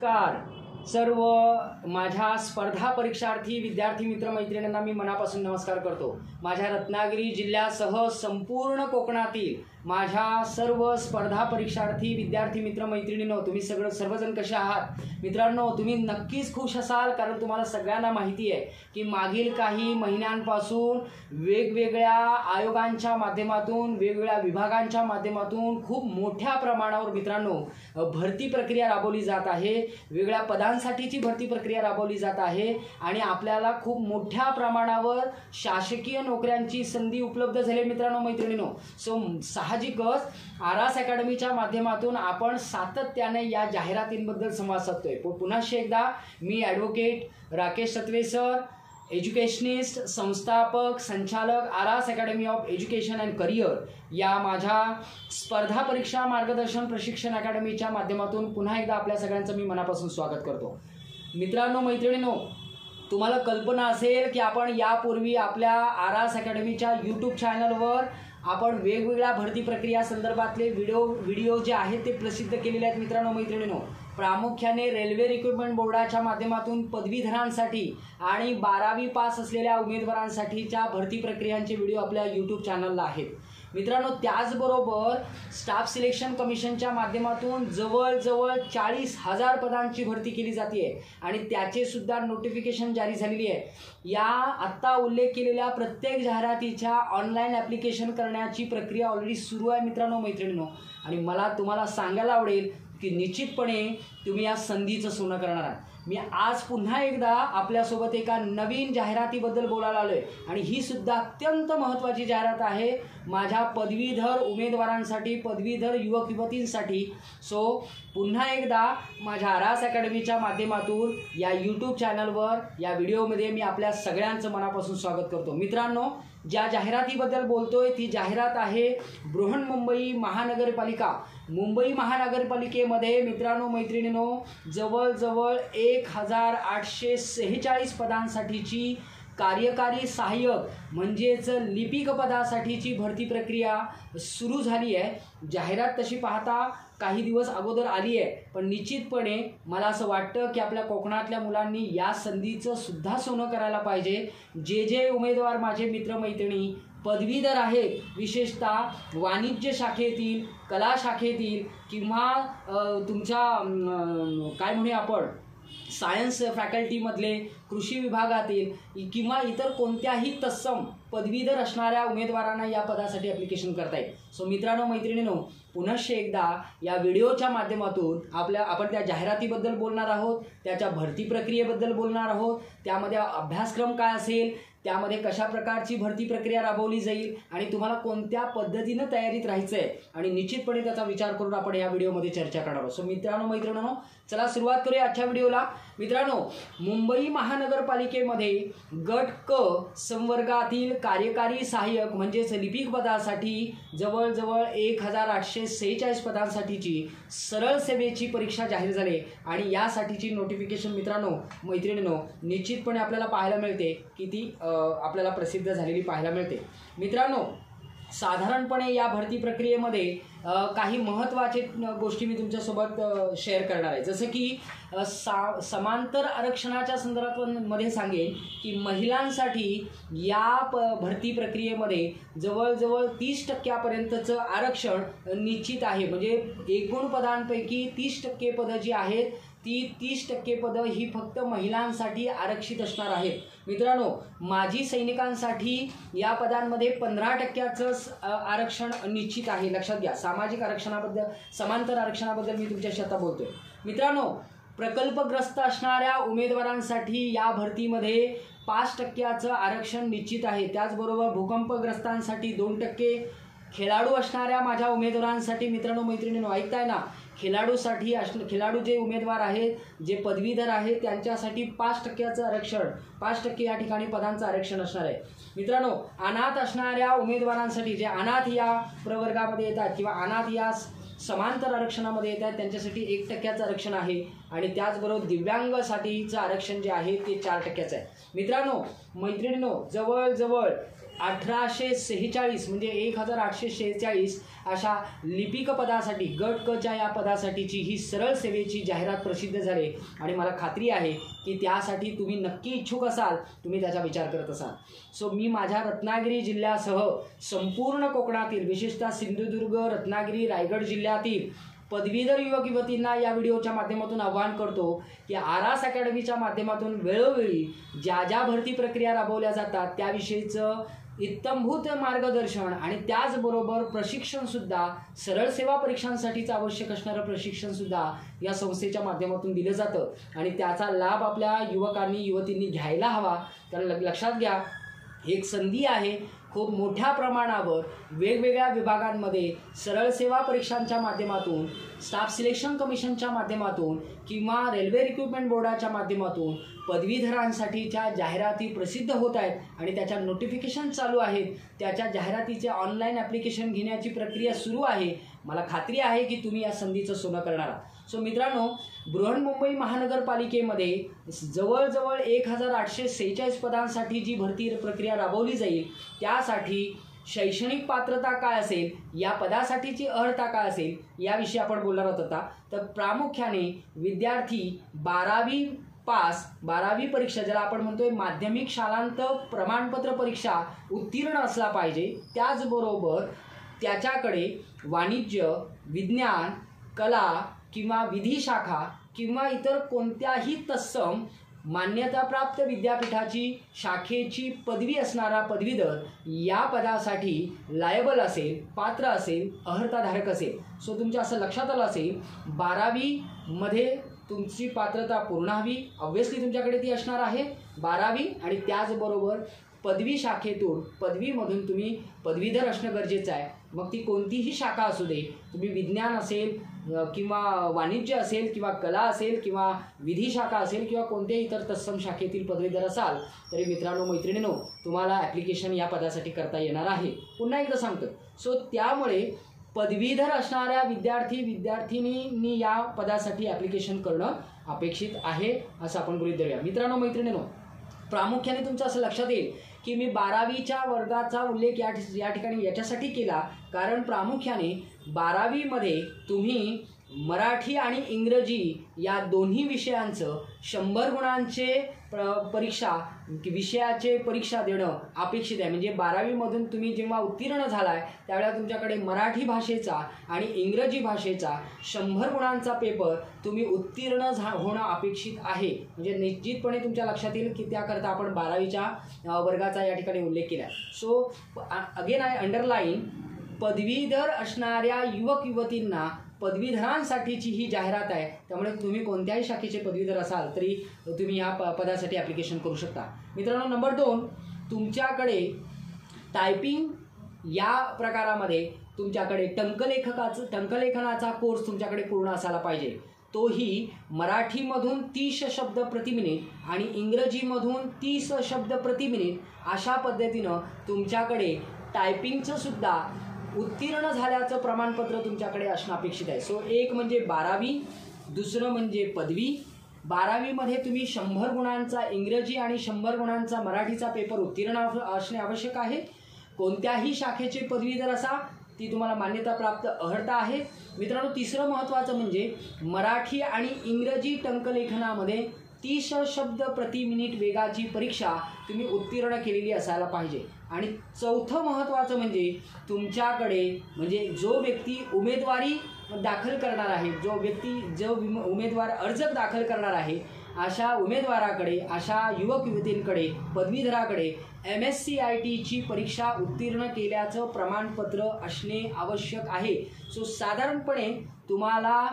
Car सर्व माझ्या स्पर्धा परीक्षार्थी विद्यार्थी मित्र मैत्रिणींना मी मनापासून नमस्कार करतो। माझ्या रत्नागिरी जिल्ह्यासह संपूर्ण कोकणातील माझ्या सर्व स्पर्धा परीक्षार्थी विद्यार्थी मित्र मैत्रिणींनो, तुम्ही सर्वजण कसे आहात? मित्रांनो, तुम्ही नक्कीच खुश असाल, कारण तुम्हाला सगळ्यांना माहिती आहे की मागील काही महिन्यांपासून वेगवेगळ्या आयोगांच्या माध्यमातून, वेगवेगळ्या विभागांच्या माध्यमातून खूप मोठ्या प्रमाणावर मित्रांनो भरती प्रक्रिया राबवली जात आहे। वेगवेगळ्या पदांसाठीची भरती प्रक्रिया राबवली जात आहे आणि आपल्याला खूप मोठ्या प्रमाणावर शासकीय नोकऱ्यांची संधी उपलब्ध झाली मित्रांनो मैत्रिणींनो। साहजिकच आरास अकॅडमीच्या माध्यमातून आपण सातत्याने या जाहिरातींबद्दल संवाद साधतोय। पुन्हा एकदा मी ॲडव्होकेट राकेश सत्वे सर, एज्युकेशनिस्ट, संस्थापक, संचालक, आरास academy of education and career या माझ्या स्पर्धा परीक्षा मार्गदर्शन प्रशिक्षण अकॅडमीच्या माध्यमातून पुन्हा एकदा आपल्या सगळ्यांचं मी मनापासून स्वागत करतो। मित्रांनो मैत्रिणींनो, तुम्हाला कल्पना असेल की आपण यापूर्वी आपल्या आरास अकॅडमीच्या यूट्यूब चॅनलवर आपण वेगवेगळ्या भरती प्रक्रिया संदर्भातले व्हिडिओ जे आहेत ते प्रसिद्ध केलेले आहेत मित्रांनो मैत्रिणींनो। प्रामुख्याने रेल्वे रिक्रुटमेंट बोर्डाच्या माध्यमातून पदवीधरांसाठी आणि 12वी पास असलेल्या उमेदवारांसाठीच्या भरती प्रक्रियांचे व्हिडिओ आपल्या यूट्यूब चॅनलला आहेत मित्रांनो। त्याचबरोबर स्टाफ सिलेक्शन कमिशनच्या माध्यमातून जवळजवळ 40,000 पदांची भरती केली जाते आणि त्याचे सुद्धा नोटिफिकेशन जारी झालेली आहे। या आत्ता उल्लेख केलेल्या प्रत्येक जाहिरातीच्या ऑनलाईन ॲप्लिकेशन करण्याची प्रक्रिया ऑलरेडी सुरू आहे मित्रांनो मैत्रिणींनो। आणि मला तुम्हाला सांगायला आवडेल की निश्चितपणे तुम्ही या संधीचं सोनं करणार आहात। मी आज पुन्हा एकदा आपल्यासोबत एका नवीन जाहिरातीबद्दल बोलायला आलोय आणि ही सुद्धा अत्यंत महत्त्वाची जाहिरात आहे माझ्या पदवीधर उमेदवारांसाठी, पदवीधर युवक युवतींसाठी। पुन्हा एकदा माझ्या आरास अकॅडमीच्या माध्यमातून या यूट्यूब चॅनलवर या व्हिडिओमध्ये मी आपल्या सगळ्यांचं मनापासून स्वागत करतो। मित्रांनो, ज्या जाहिरातीबद्दल बोलतोय ती जाहिरात आहे बृहन्मुंबई महानगरपालिका। मुंबई महानगरपालिकेमध्ये मित्रांनो मैत्रिणींनो जवळजवळ 1846 पदांसाठीची कार्यकारी सहाय्यक म्हणजेच लिपिक पदासाठीची भरती प्रक्रिया सुरू झाली आहे। जाहिरात तशी पाहता काही दिवस अगोदर आली आहे, पण निश्चितपणे मला असं वाटतं की आपल्या कोकणातल्या मुलांनी या संधीचं सुद्धा सोनं करायला पाहिजे। जे उमेदवार माझे मित्रमैत्रिणी पदवीधर आहेत, विशेषतः वाणिज्य शाखेतील, कला शाखेतील किंवा तुमच्या काय म्हणूया आपण सायन्स फॅकल्टीमधले, कृषी विभागातील किंवा इतर कोणत्याही तत्सम पदवीधर असणाऱ्या उमेदवारांना या पदासाठी ॲप्लिकेशन करता येईल। मित्रांनो मैत्रिणींनो, पुनश्च एकदा या व्हिडिओच्या माध्यमातून आपण त्या जाहिरातीबद्दल बोलणार आहोत, त्याच्या भरती प्रक्रियेबद्दल बोलणार आहोत, त्यामध्ये अभ्यासक्रम काय असेल, त्यामध्ये कशा प्रकारची भरती प्रक्रिया राबवली जाईल आणि तुम्हाला कोणत्या पद्धतीनं तयारीत राहायचं आहे आणि निश्चितपणे त्याचा विचार करून आपण या व्हिडिओमध्ये चर्चा करणार आहोत। मित्रांनो मैत्रिणींनो, चला सुरुवात करूया आजच्या व्हिडिओला। मित्रांनो, मुंबई महानगरपालिकेमध्ये गट क संवर्गातील कार्यकारी सहाय्यक म्हणजेच लिपिक पदासाठी जवळजवळ 1846 पदांसाठीची सरळ सेवेची परीक्षा जाहीर झाली आणि यासाठीची नोटिफिकेशन मित्रांनो मैत्रिणींनो निश्चितपणे आपल्याला पाहायला मिळते की ती आपल्याला प्रसिद्ध झालेली पाहायला मिळते। मित्रांनो, साधारणपणे या भरती प्रक्रियेमध्ये काही महत्त्वाचे गोष्टी मी तुमच्यासोबत शेअर करणार आहे। जसं की समांतर आरक्षणाच्या संदर्भामध्ये सांगेन की महिलांसाठी या भरती प्रक्रियेमध्ये जवळजवळ 30% आरक्षण निश्चित आहे। म्हणजे एकूण पदांपैकी 30% पदं जी आहेत ती 30% पदं ही फक्त महिलांसाठी आरक्षित असणार आहेत। मित्रांनो, माजी सैनिकांसाठी या पदांमध्ये 15% आरक्षण निश्चित आहे, लक्षात घ्या। सामाजिक आरक्षणाबद्दल, समांतर आरक्षणाबद्दल मी तुमच्याशी आता बोलतोय। मित्रांनो, प्रकल्पग्रस्त असणाऱ्या उमेदवारांसाठी या भरतीमध्ये 5% आरक्षण निश्चित आहे। त्याचबरोबर भूकंपग्रस्तांसाठी 2%, खेळाडू असणाऱ्या माझ्या उमेदवारांसाठी मित्रांनो मैत्रिणींनो ऐकताय ना, खेळाडू जे उमेदवार आहेत, जे पदवीधर आहेत त्यांच्यासाठी 5% आरक्षण, 5% या ठिकाणी पदांचं आरक्षण असणार आहे। मित्रांनो, अनाथ असणाऱ्या उमेदवारांसाठी, जे अनाथ या प्रवर्गामध्ये येतात किंवा अनाथ या समांतर आरक्षणामध्ये येतात त्यांच्यासाठी 1% आरक्षण आहे आणि त्याचबरोबर दिव्यांगासाठीचं आरक्षण जे आहे ते 4% आहे। मित्रांनो मैत्रिणींनो, जवळजवळ 1846 म्हणजे 1846 अशा लिपिक पदासाठी गट क च्या या पदासाठीची ही सरळ सेवेची जाहिरात प्रसिद्ध झाली आणि मला खात्री आहे की त्यासाठी तुम्ही नक्की इच्छुक असाल, तुम्ही त्याचा विचार करत असाल. सो मी माझ्या रत्नागिरी जिल्ह्यासह संपूर्ण कोकणातील विशेषतः सिंधुदुर्ग, रत्नागिरी, रायगड जिल्ह्यातील पदवीधर युवक युवतींना या व्हिडिओच्या माध्यमातून आवाहन करतो की आरास अकॅडमीच्या माध्यमातून वेळोवेळी ज्या ज्या भरती प्रक्रिया राबवल्या जातात त्याविषयीचं इत्थंभूत मार्गदर्शन आणि त्याचबरोबर प्रशिक्षणसुद्धा, सरळ सेवा परीक्षांसाठीचं आवश्यक असणारं प्रशिक्षणसुद्धा या संस्थेच्या माध्यमातून दिलं जातं आणि त्याचा लाभ आपल्या युवकांनी युवतींनी घ्यायला हवा. तर लक्षात घ्या, एक संधी आहे. खूप मोठ्या प्रमाणावर वेगवेगळ्या विभागांमध्ये सरळ सेवा परीक्षांच्या माध्यमातून, स्टाफ सिलेक्शन कमिशनच्या माध्यमातून किंवा रेल्वे रिक्रुटमेंट बोर्डाच्या माध्यमातून पदवीधरांसाठीच्या जाहिराती प्रसिद्ध होत आहेत आणि त्याच्या नोटिफिकेशन चालू आहेत. त्याच्या जाहिरातीचे ऑनलाईन ॲप्लिकेशन घेण्याची प्रक्रिया सुरू आहे. मला खात्री आहे की तुम्ही या संधीचं सोनं करणार आहात. सो मित्रांनो, बृहन्मुंबई महानगरपालिकेमध्ये जवळजवळ 1846 पदांसाठी जी भरती प्रक्रिया राबवली जाईल त्यासाठी शैक्षणिक पात्रता काय असेल, या पदासाठीची अर्हता काय असेल याविषयी आपण बोलणार होता. तर प्रामुख्याने विद्यार्थी 12वी पास, 12वी परीक्षा ज्याला आपण म्हणतोय माध्यमिक शालांत प्रमाणपत्र परीक्षा उत्तीर्ण असला पाहिजे. त्याचबरोबर त्याच्याकडे वाणिज्य, विज्ञान, कला किंवा विधी शाखा किंवा इतर कोणत्याही तत्सम मान्यताप्राप्त विद्यापीठाची शाखेची पदवी असणारा पदवीधर या पदासाठी लायबल असेल, पात्र असेल, अर्हताधारक असेल. सो तुमच्या असं लक्षात आलं असेल 12वी मध्ये तुमची पात्रता पूर्ण हवी. ऑब्व्हियसली तुमच्याकडे ती असणार आहे 12वी आणि त्याचबरोबर पदवी शाखेतून, पदवीमधून तुम्ही पदवीधर असणं गरजेचं आहे. मग ती कोणतीही शाखा असू दे, तुम्ही विज्ञान असेल किंवा वाणिज्य असेल किंवा कला असेल किंवा विधी शाखा असेल किंवा कोणत्याही इतर तत्सम शाखेतील पदवीधर असाल तरी मित्रांनो, मैत्रिणींनो, तुम्हाला ॲप्लिकेशन या पदासाठी करता येणार आहे. पुन्हा एकदा सांगतो. सो त्यामुळे पदवीधर असणाऱ्या विद्यार्थिनींनी या पदासाठी ॲप्लिकेशन करणं अपेक्षित आहे असं आपण गृहीत धरूया. मित्रांनो, मैत्रिणींनो, प्रामुख्याने तुमचं असं लक्षात येईल की मी 12वीच्या वर्गाचा उल्लेख या ठिकाणी याच्यासाठी केला कारण प्रामुख्याने 12वीमध्ये तुम्ही मराठी आणि इंग्रजी या दोन्ही विषयांचं 100 गुणांचे विषयाचे परीक्षा देणं अपेक्षित आहे. म्हणजे 12वीमधून तुम्ही जेव्हा उत्तीर्ण झालाय त्यावेळेला तुमच्याकडे मराठी भाषेचा आणि इंग्रजी भाषेचा 100 गुणांचा पेपर तुम्ही उत्तीर्ण होणं अपेक्षित आहे. म्हणजे निश्चितपणे तुमच्या लक्षात येईल की त्याकरता आपण 12वीच्या वर्गाचा या ठिकाणी उल्लेख केला. सो अगेन आय अंडरलाईन, पदवीधर असणाऱ्या युवक युवतींना पदवीधरांसाठीची ही जाहिरात आहे. त्यामुळे तुम्ही कोणत्याही शाखेचे पदवीधर असाल तरी तुम्ही या पदासाठी ॲप्लिकेशन करू शकता. मित्रांनो, नंबर 2, तुमच्याकडे टायपिंग या प्रकारामध्ये तुमच्याकडे टंकलेखनाचा कोर्स तुमच्याकडे पूर्ण असायला पाहिजे. तोही मराठीमधून 30 शब्द प्रति मिनिट आणि इंग्रजीमधून 30 शब्द प्रति मिनिट अशा पद्धतीनं तुमच्याकडे टायपिंगचं सुद्धा उत्तीर्ण झाल्याचं प्रमाणपत्र तुमच्याकडे असणं अपेक्षित आहे. सो एक म्हणजे 12वी, दुसरं म्हणजे पदवी. 12वीमध्ये तुम्ही 100 गुणांचा इंग्रजी आणि 100 गुणांचा मराठीचा पेपर उत्तीर्ण असणे आवश्यक आहे. कोणत्याही शाखेचे पदवीधर असा ती तुम्हाला मान्यताप्राप्त अर्हता आहे. मित्रांनो, तिसरं महत्त्वाचं म्हणजे मराठी आणि इंग्रजी टंकलेखनामध्ये 30 शब्द प्रति मिनिट वेगाची परीक्षा तुम्ही उत्तीर्ण केलेली असायला पाहिजे. आणि चौथं महत्त्वाचं म्हणजे तुमच्याकडे म्हणजे जो व्यक्ती उमेदवारी दाखल करणार आहे, जो उमेदवार अर्ज दाखल करणार आहे अशा उमेदवाराकडे, अशा युवक युवतींकडे, पदवीधराकडे MSCITची परीक्षा उत्तीर्ण केल्याचं प्रमाणपत्र असणे आवश्यक आहे. सो साधारणपणे तुम्हाला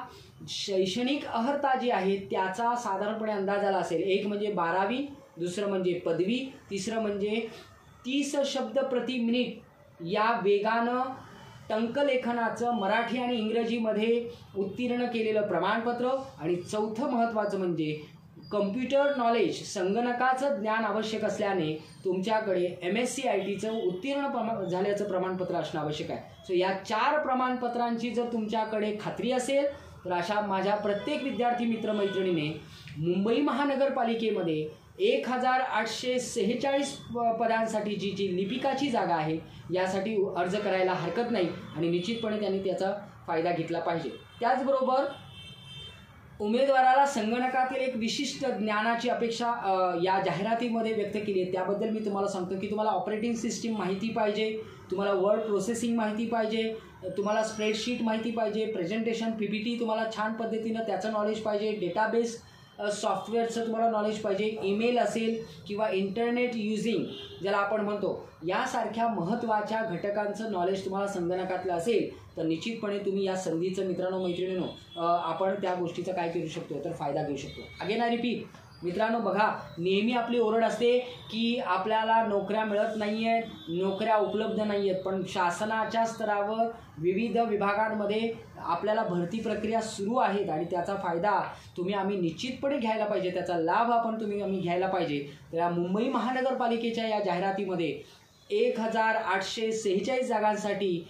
शैक्षणिक अर्हता जी आहे त्याचा साधारणपणे अंदाज आला असेल. एक म्हणजे 12वी, दुसरं म्हणजे पदवी, तिसरं म्हणजे 30 शब्द प्रति मिनिट या वेगानं टंकलेखनाचं मराठी आणि इंग्रजीमध्ये उत्तीर्ण केलेलं प्रमाणपत्र आणि चौथं महत्त्वाचं म्हणजे कम्प्युटर नॉलेज, संगणकाचं ज्ञान आवश्यक असल्याने तुमच्याकडे MSCITचं उत्तीर्ण झाल्याचं प्रमाणपत्र असणं आवश्यक आहे. सो या 4 प्रमाणपत्रांची जर तुमच्याकडे खात्री असेल तर अशा माझ्या प्रत्येक विद्यार्थी मित्रमैत्रिणीने मुंबई महानगरपालिकेमध्ये 1846 पदांसाठीची जी लिपिकाची जागा आहे यासाठी अर्ज करायला हरकत नाही आणि निश्चितपणे त्यांनी त्याचा फायदा घेतला पाहिजे। त्याचबरोबर उमेदवाराला संगणकातील एक विशिष्ट ज्ञानाची अपेक्षा या जाहिरातीमध्ये व्यक्त केली आहे। त्याबद्दल मी तुम्हाला सांगतो की तुम्हाला ऑपरेटिंग सिस्टीम माहिती पाहिजे, तुम्हाला वर्ड प्रोसेसिंग माहिती पाहिजे, तुम्हाला स्प्रेडशीट माहिती पाहिजे, प्रेझेंटेशन PPT तुम्हाला छान पद्धतीनं त्याचं नॉलेज पाहिजे, डेटाबेस सॉफ्टवेअरचं तुम्हाला नॉलेज पाहिजे, ईमेल असेल किंवा इंटरनेट युजिंग ज्याला आपण म्हणतो यासारख्या महत्त्वाच्या घटकांचं नॉलेज तुम्हाला संगणकातलं असेल तर निश्चितपणे तुम्ही या संधीचं मित्रांनो मैत्रिणींनो आपण त्या गोष्टीचा काय करू शकतो तर फायदा घेऊ शकतो। अगेन आय रिपीट मित्रांनो, बघा नेहमी आपली ओरड असते की आपल्याला नोकऱ्या मिळत नाही आहेत, नोकऱ्या उपलब्ध नाही आहेत, पण शासनाच्या स्तरावर विविध विभागांमध्ये आपल्याला भरती प्रक्रिया सुरू आहेत आणि त्याचा फायदा आम्ही निश्चितपणे घ्यायला पाहिजे, त्याचा लाभ आम्ही घ्यायला पाहिजे। तर या मुंबई महानगरपालिकेच्या या जाहिरातीमध्ये 1846 जागांसाठी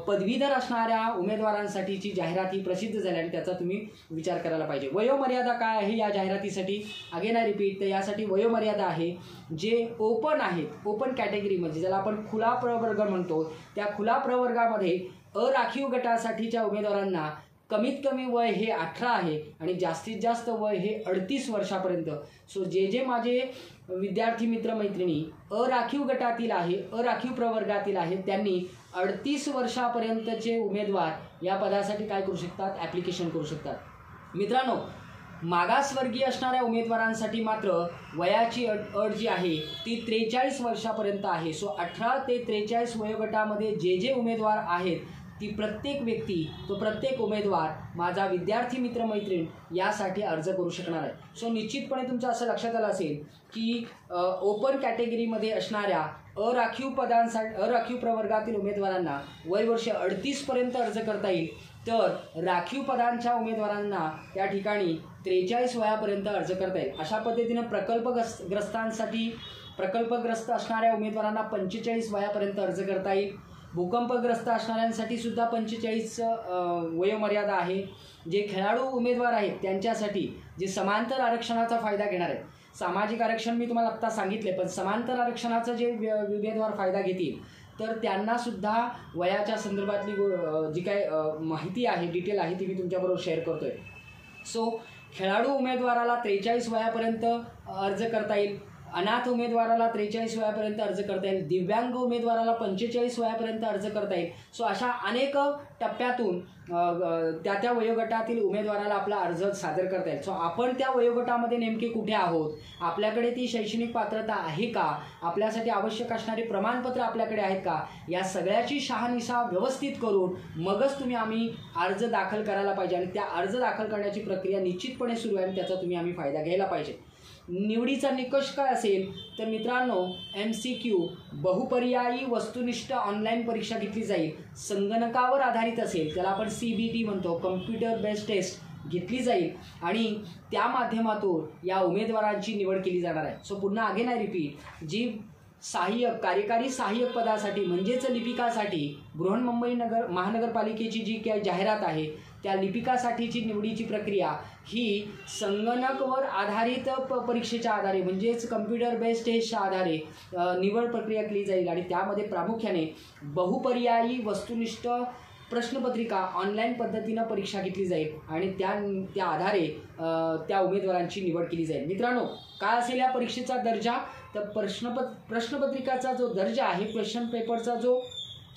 पदवीधर असणाऱ्या उमेदवारांसाठीची जाहिराती प्रसिद्ध झाली आणि त्याचा तुम्ही विचार करायला पाहिजे। वयोमर्यादा काय आहे या जाहिरातीसाठी? अगेन आय रिपीट, तर यासाठी वयोमर्यादा आहे जे ओपन आहेत, ओपन कॅटेगरी म्हणजे ज्याला आपण खुला प्रवर्ग म्हणतो, त्या खुला प्रवर्गामध्ये अराखीव गटासाठीच्या उमेदवारांना कमीत कमी वय हे 18 आहे आणि जास्तीत जास्त वय हे 38 वर्षापर्यंत। सो जे माझे विद्यार्थी मित्रमैत्रिणी अराखीव गटातील आहे, अराखीव प्रवर्गातील आहेत, त्यांनी 38 वर्षापर्यंतचे उमेदवार या पदासाठी काय करू शकतात, ॲप्लिकेशन करू शकतात। मित्रांनो, मागासवर्गीय असणाऱ्या उमेदवारांसाठी मात्र वयाची अट जी आहे ती 43 वर्षापर्यंत आहे। सो 18 ते 43 वयोगटामध्ये जे उमेदवार आहेत ती प्रत्येक व्यक्ती, तो प्रत्येक उमेदवार माझा विद्यार्थी मित्रमैत्रीण यासाठी अर्ज करू शकणार आहे। सो निश्चितपणे तुमचं असं लक्षात आलं असेल की ओपन कॅटेगरीमध्ये असणाऱ्या अराखीव प्रवर्गातील उमेदवारांना वयवर्ष 38 पर्यंत अर्ज करता येईल, तर राखीव पदांच्या उमेदवारांना त्या ठिकाणी 43 वयापर्यंत अर्ज करता येईल। अशा पद्धतीनं प्रकल्पग्रस्त असणाऱ्या उमेदवारांना 45 वयापर्यंत अर्ज करता येईल। भूकंपग्रस्त असणाऱ्यांसाठी सुद्धा 45 वयोमर्यादा आहे। जे खेळाडू उमेदवार आहेत त्यांच्यासाठी जे समांतर आरक्षणाचा फायदा घेणार आहेत, सामाजिक आरक्षण मी तुम्हाला आत्ता सांगितले, पण समांतर आरक्षणाचा जे उमेदवार फायदा घेतील तर त्यांना सुद्धा वयाच्या संदर्भातली जी काय माहिती आहे, डिटेल आहे ती मी तुमच्याबरोबर शेअर करतोय। सो खेळाडू उमेदवाराला 43 वयापर्यंत अर्ज करता येईल, अनाथ उमेदवाराला 43 वयापर्यंत अर्ज करता येईल, दिव्यांग उमेदवाराला 45 वयापर्यंत अर्ज करता येईल। सो अशा अनेक टप्प्यातून त्या वयोगटातील उमेदवाराला आपला अर्ज सादर करता येईल। सो आपण त्या वयोगटामध्ये नेमके कुठे आहोत, आपल्याकडे ती शैक्षणिक पात्रता आहे का, आपल्यासाठी आवश्यक असणारे प्रमाणपत्र आपल्याकडे आहेत का, या सगळ्याची शहानिशा व्यवस्थित करून मगच आम्ही अर्ज दाखल करायला पाहिजे आणि त्या अर्ज दाखल करण्याची प्रक्रिया निश्चितपणे सुरू आहे आणि त्याचा आम्ही फायदा घ्यायला पाहिजे। निवडीचा निकष काय असेल तर मित्रांनो, MCQ बहुपर्यायी वस्तुनिष्ठ ऑनलाईन परीक्षा घेतली जाईल, संगणकावर आधारित असेल, त्याला आपण CBT म्हणतो, कम्प्युटर बेस्ड टेस्ट घेतली जाईल आणि त्या माध्यमातून या उमेदवारांची निवड केली जाणार आहे। सो पुन्हा अगेन आय रिपीट, जी कार्यकारी सहाय्यक पदासाठी म्हणजेच लिपिकासाठी बृहन्मुंबई महानगरपालिकेची जी काही जाहिरात आहे त्या लिपिकासाठीची निवडीची प्रक्रिया ही संगणकावर आधारित परीक्षेच्या आधारे म्हणजेच कम्प्युटर बेस्ड टेस्टच्या आधारे निवड प्रक्रिया केली जाईल आणि त्यामध्ये प्रामुख्याने बहुपर्यायी वस्तुनिष्ठ प्रश्नपत्रिका ऑनलाईन पद्धतीनं परीक्षा घेतली जाईल आणि त्या आधारे त्या उमेदवारांची निवड केली जाईल। मित्रांनो, काय असेल या परीक्षेचा दर्जा तर प्रश्नपत्रिकाचा जो दर्जा आहे, क्वेश्चन पेपरचा जो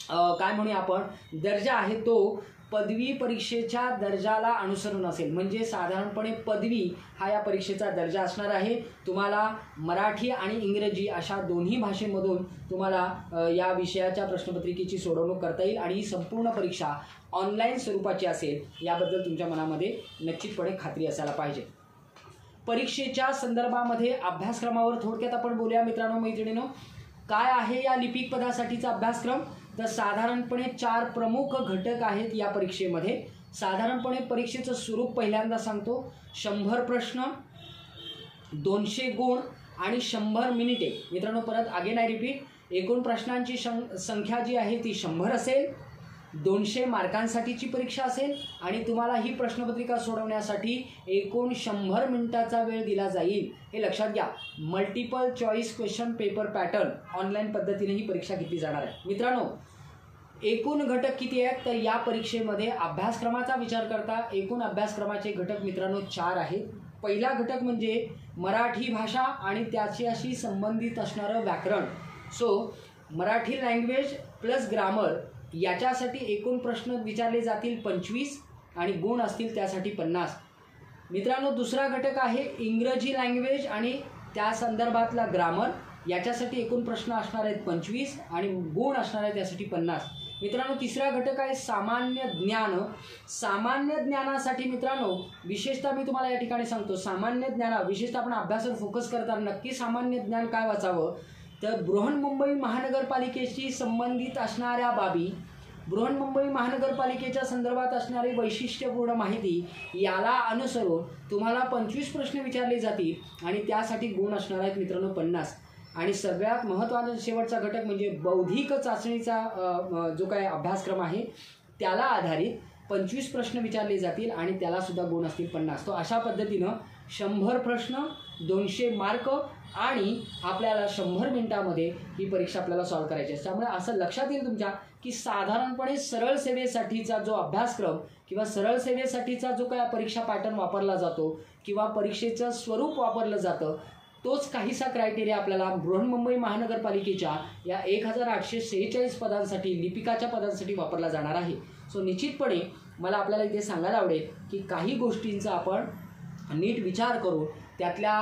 काय म्हणूया आपण दर्जा आहे तो पदवी परीक्षेच्या दर्जाला अनुसरून असेल। म्हणजे साधारणपणे पदवी हा या परीक्षेचा दर्जा असणार आहे। तुम्हाला मराठी आणि इंग्रजी अशा दोन्ही भाषेमधून तुम्हाला या विषयाच्या प्रश्नपत्रिकेची सोडवणूक करता येईल आणि ही संपूर्ण परीक्षा ऑनलाईन स्वरूपाची असेल याबद्दल तुमच्या मनामध्ये निश्चितपणे खात्री असायला पाहिजे। परीक्षेच्या संदर्भामध्ये अभ्यासक्रमावर थोडक्यात आपण बोलूया मित्रांनो मैत्रिणींनो। काय आहे या लिपिक पदासाठीचा अभ्यासक्रम तर साधारणपणे 4 प्रमुख घटक आहेत या परीक्षेमध्ये। साधारणपणे परीक्षेचं स्वरूप पहिल्यांदा सांगतो, 100 प्रश्न, 200 गुण आणि 100 मिनिटे। मित्रांनो परत अगेन आय रिपीट, एकूण प्रश्नांची संख्या जी आहे ती 100 असेल 200 मार्कांसाठीची परीक्षा असेल आणि तुम्हाला ही प्रश्नपत्रिका सोडवण्यासाठी एकूण 100 मिनिटाचा वेळ दिला जाईल, हे लक्षात घ्या. Multiple choice question paper pattern online पद्धतीने ही परीक्षा घेतली जाणार आहे. मित्रांनो, एकूण घटक किती आहेत तर या परीक्षेमध्ये अभ्यासक्रमाचा विचार करता एकूण अभ्यासक्रमाचे घटक मित्रांनो 4 आहेत. पहिला घटक म्हणजे मराठी भाषा आणि त्याच्याशी संबंधित असणारं व्याकरण. So Marathi language plus grammar याच्यासाठी एकूण प्रश्न विचारले जातील 25 आणि गुण असतील त्यासाठी 50. मित्रांनो, दुसरा घटक आहे इंग्रजी लँग्वेज आणि त्या संदर्भातला ग्रामर. याच्यासाठी एकूण प्रश्न असणार आहेत 25 आणि गुण असणार आहेत त्यासाठी 50. मित्रांनो, तिसरा घटक आहे सामान्य ज्ञान. सामान्य ज्ञानासाठी मित्रांनो विशेषतः मी तुम्हाला या ठिकाणी सांगतो, सामान्य ज्ञान विशेषतः आपण अभ्यासावर फोकस करताना नक्की सामान्य ज्ञान काय वाचावं तर बृहन्मुंबई महानगरपालिकेशी संबंधित असणाऱ्या बाबी, बृहन्मुंबई महानगरपालिकेच्या संदर्भात असणारी वैशिष्ट्यपूर्ण माहिती याला अनुसरून तुम्हाला 25 प्रश्न विचारले जातील आणि त्यासाठी गुण असणार आहेत मित्रांनो 50. आणि सगळ्यात महत्त्वाचा शेवटचा घटक म्हणजे बौद्धिक चाचणीचा जो काय अभ्यासक्रम आहे त्याला आधारित 25 प्रश्न विचारले जातील आणि त्यालासुद्धा गुण असतील 50. तो अशा पद्धतीनं 100 प्रश्न 200 मार्क आणि आपल्याला 100 मिनिटामध्ये ही परीक्षा आपल्याला सॉल्व्ह करायची आहे. त्यामुळे असं लक्षात येईल तुमच्या की साधारणपणे सरळ सेवेसाठीचा जो अभ्यासक्रम किंवा सरळ सेवेसाठीचा जो काय परीक्षा पॅटर्न वापरला जातो किंवा परीक्षेचं स्वरूप वापरलं जातं तोच काहीसा क्रायटेरिया आपल्याला बृहन्मुंबई महानगरपालिकेच्या या 1846 पदांसाठी लिपिकाच्या पदांसाठी वापरला जाणार आहे. सो निश्चितपणे मला आपल्याला इथे सांगायला आवडेल की काही गोष्टींचा आपण नीट विचार करून त्यातल्या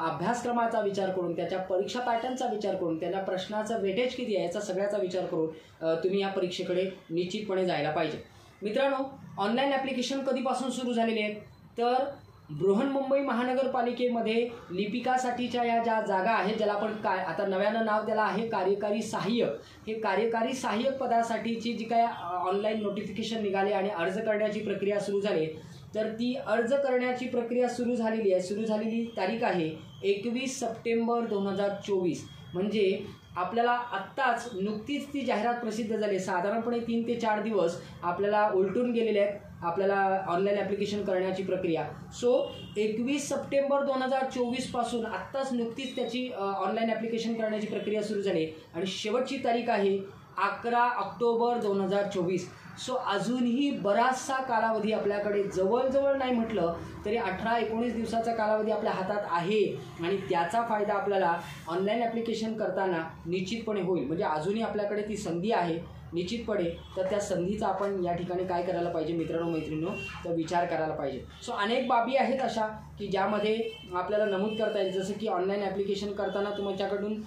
अभ्यासक्रमाचा विचार करून त्याच्या परीक्षा पॅटर्नचा विचार करून त्याला प्रश्नाचं वेटेज किती आहे याचा सगळ्याचा विचार करून तुम्ही या परीक्षेकडे निश्चितपणे जायला पाहिजे. मित्रांनो, ऑनलाईन ॲप्लिकेशन कधीपासून सुरू झालेले आहेत तर बृहन्मुंबई महानगरपालिकेमध्ये लिपिकासाठीच्या या ज्या जागा आहेत ज्याला आपण आता नव्यानं नाव त्याला आहे कार्यकारी सहाय्यक. हे कार्यकारी सहाय्यक पदासाठीची जी काय ऑनलाईन नोटिफिकेशन निघाले आणि अर्ज करण्याची प्रक्रिया सुरू झाली तर ती अर्ज करण्याची प्रक्रिया सुरू झालेली आहे. सुरू झालेली तारीख आहे 21 सप्टेंबर 2024. म्हणजे आपल्याला आत्ताच नुकतीच ती जाहिरात प्रसिद्ध झाली. साधारणपणे 3 ते 4 दिवस आपल्याला उलटून गेलेले आहेत आपल्याला ऑनलाईन ॲप्लिकेशन करण्याची प्रक्रिया. सो 21 सप्टेंबर 2024 पासून आत्ताच नुकतीच त्याची ऑनलाईन ॲप्लिकेशन करण्याची प्रक्रिया सुरू झाली आणि शेवटची तारीख आहे 11 ऑक्टोबर 2024. सो अजूनही बराचसा कालावधी आपल्याकडे जवळजवळ नाही म्हटलं तरी 18-19 दिवसाचा कालावधी आपल्या हातात आहे आणि त्याचा फायदा आपल्याला ऑनलाईन ॲप्लिकेशन करताना निश्चितपणे होईल. म्हणजे अजूनही आपल्याकडे ती संधी आहे निश्चितपणे. तर त्या संधीचा आपण या ठिकाणी काय करायला पाहिजे मित्रांनो मैत्रिणींनो तर विचार करायला पाहिजे. सो अनेक बाबी आहेत अशा की ज्यामध्ये आपल्याला नमूद करता येईल. जसं की ऑनलाईन ॲप्लिकेशन करताना तुमच्याकडून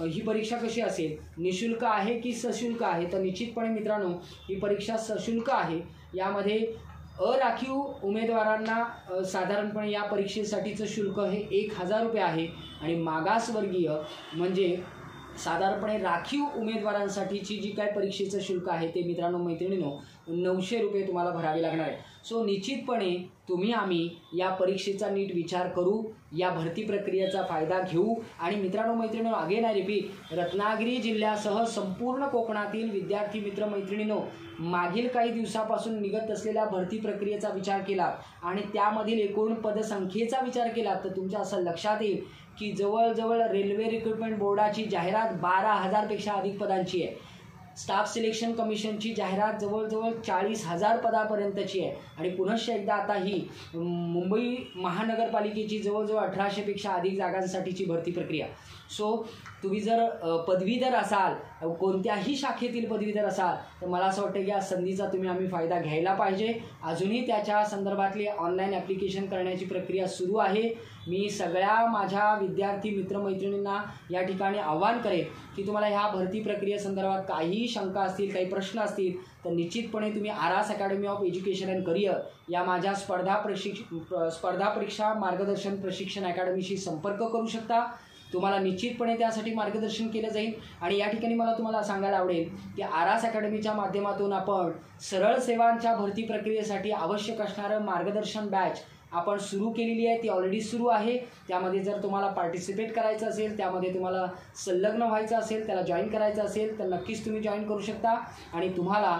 ही परीक्षा कशी असेल, निःशुल्क आहे की सशुल्क आहे तर निश्चितपणे मित्रांनो ही परीक्षा सशुल्क आहे. यामध्ये अराखीव उमेदवारांना साधारणपणे या परीक्षेसाठीचं शुल्क हे 1000 रुपये आहे आणि मागासवर्गीय म्हणजे साधारणपणे राखीव उमेदवारांसाठीची जी काय परीक्षेचं शुल्क आहे ते मित्रांनो मैत्रिणींनो 900 रुपये तुम्हाला भरावे लागणार आहे. सो निश्चितपणे तुम्ही आम्ही या परीक्षेचा नीट विचार करू, या भरती प्रक्रियेचा फायदा घेऊ आणि मित्रांनो मैत्रिणींनो अगेन आय रिपीट रत्नागिरी जिल्ह्यासह संपूर्ण कोकणातील विद्यार्थी मित्र मैत्रिणींनो मागील काही दिवसापासून निघत असलेल्या भरती प्रक्रियेचा विचार केला आणि त्यामधील एकूण पदसंख्येचा विचार केला तर तुमच्या असं लक्षात येईल की जवळजवळ रेल्वे रिक्रुटमेंट बोर्डाची जाहिरात 12,000पेक्षा अधिक पदांची आहे. स्टाफ सिलेक्शन कमिशनची जाहिरात जवळजवळ 40,000 पदापर्यंतची आहे आणि पुनश्च एकदा आता ही मुंबई महानगरपालिकेची जवळजवळ 1800पेक्षा अधिक जागांसाठीची भरती प्रक्रिया. सो तुम्ही जर पदवीधर असाल कोणत्याही शाखेतील पदवीधर असाल तर मला असं वाटतं की या संधीचा तुम्ही आम्ही फायदा घ्यायला पाहिजे. अजूनही त्याच्या संदर्भातली ऑनलाईन ॲप्लिकेशन करण्याची प्रक्रिया सुरू आहे. मी सगळ्या माझ्या विद्यार्थी मित्रमैत्रिणींना या ठिकाणी आवाहन करेन की तुम्हाला ह्या भरती प्रक्रियेसंदर्भात काही शंका असतील काही प्रश्न असतील तर निश्चितपणे तुम्ही आरास academy of education and career या माझ्या स्पर्धा परीक्षा मार्गदर्शन प्रशिक्षण अकॅडमीशी संपर्क करू शकता. तुम्हाला निश्चितपणे त्यासाठी मार्गदर्शन केलं जाईल आणि या ठिकाणी मला तुम्हाला सांगायला आवडेल की आरास अकॅडमीच्या माध्यमातून आपण सरळ सेवांच्या भरती प्रक्रियेसाठी आवश्यक असणारं मार्गदर्शन बॅच आपण सुरू केलेली आहे ती ऑलरेडी सुरू आहे. त्यामध्ये जर तुम्हाला पार्टिसिपेट करायचं असेल, त्यामध्ये तुम्हाला संलग्न व्हायचं असेल, त्याला जॉईन करायचं असेल तर नक्कीच तुम्ही जॉईन करू शकता. आणि तुम्हाला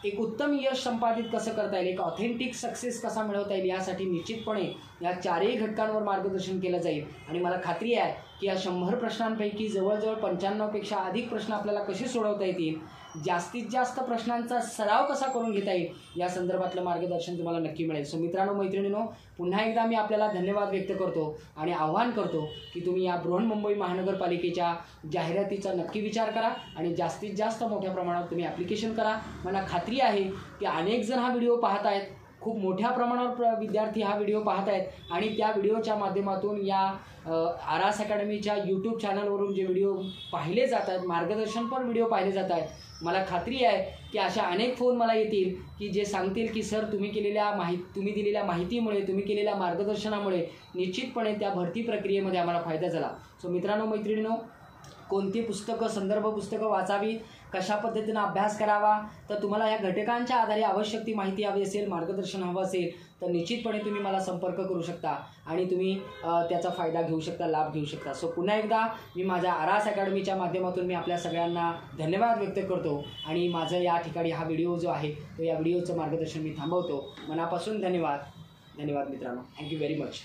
एक उत्तम यश संपादित कसं करता येईल, एक ऑथेंटिक सक्सेस कसा मिळवता येईल यासाठी निश्चितपणे या चारही घटकांवर मार्गदर्शन केलं जाईल. आणि मला खात्री आहे की या 100 प्रश्नांपैकी जवळजवळ 95पेक्षा अधिक प्रश्न आपल्याला कसे सोडवता येतील, जास्तीत जास्त प्रश्नांचा सराव कसा करून घेता येईल या संदर्भातलं मार्गदर्शन तुम्हाला नक्की मिळेल. सो मित्रांनो मैत्रिणींनो, पुन्हा एकदा मी आपल्याला धन्यवाद व्यक्त करतो आणि आवाहन करतो की तुम्ही या बृहन्मुंबई महानगरपालिकेच्या जाहिरातीचा नक्की विचार करा आणि जास्तीत जास्त मोठ्या प्रमाणात तुम्ही ॲप्लिकेशन करा. मला खात्री आहे की अनेक जण हा व्हिडिओ पाहत आहेत, खूप मोठ्या प्रमाणावर विद्यार्थी हा व्हिडिओ पाहत आहेत आणि त्या व्हिडिओच्या माध्यमातून या आरास अकॅडमीच्या यूट्यूब चॅनलवरून जे व्हिडिओ पाहिले जात आहेत, मार्गदर्शनपर व्हिडिओ पाहिले जात आहेत, मला खात्री आहे की अशा अनेक फोन मला येतील की जे सांगतील की सर तुम्ही दिलेल्या माहितीमुळे, तुम्ही केलेल्या मार्गदर्शनामुळे निश्चितपणे त्या भरती प्रक्रियेमध्ये आम्हाला फायदा झाला. सो मित्रांनो मैत्रिणींनो, कोणती पुस्तकं, संदर्भ पुस्तकं वाचावी, कशा पद्धतीनं अभ्यास करावा, तर तुम्हाला या घटकांच्या आधारे आवश्यक ती माहिती हवी असेल, मार्गदर्शन हवं असेल तर निश्चितपणे तुम्ही मला संपर्क करू शकता आणि तुम्ही त्याचा फायदा घेऊ शकता, लाभ घेऊ शकता. सो पुन्हा एकदा मी माझ्या आरास अकॅडमीच्या माध्यमातून मी आपल्या सगळ्यांना धन्यवाद व्यक्त करतो आणि माझं या ठिकाणी हा व्हिडिओ जो आहे तो या व्हिडिओचं मार्गदर्शन मी थांबवतो. मनापासून धन्यवाद मित्रांनो. Thank you very much.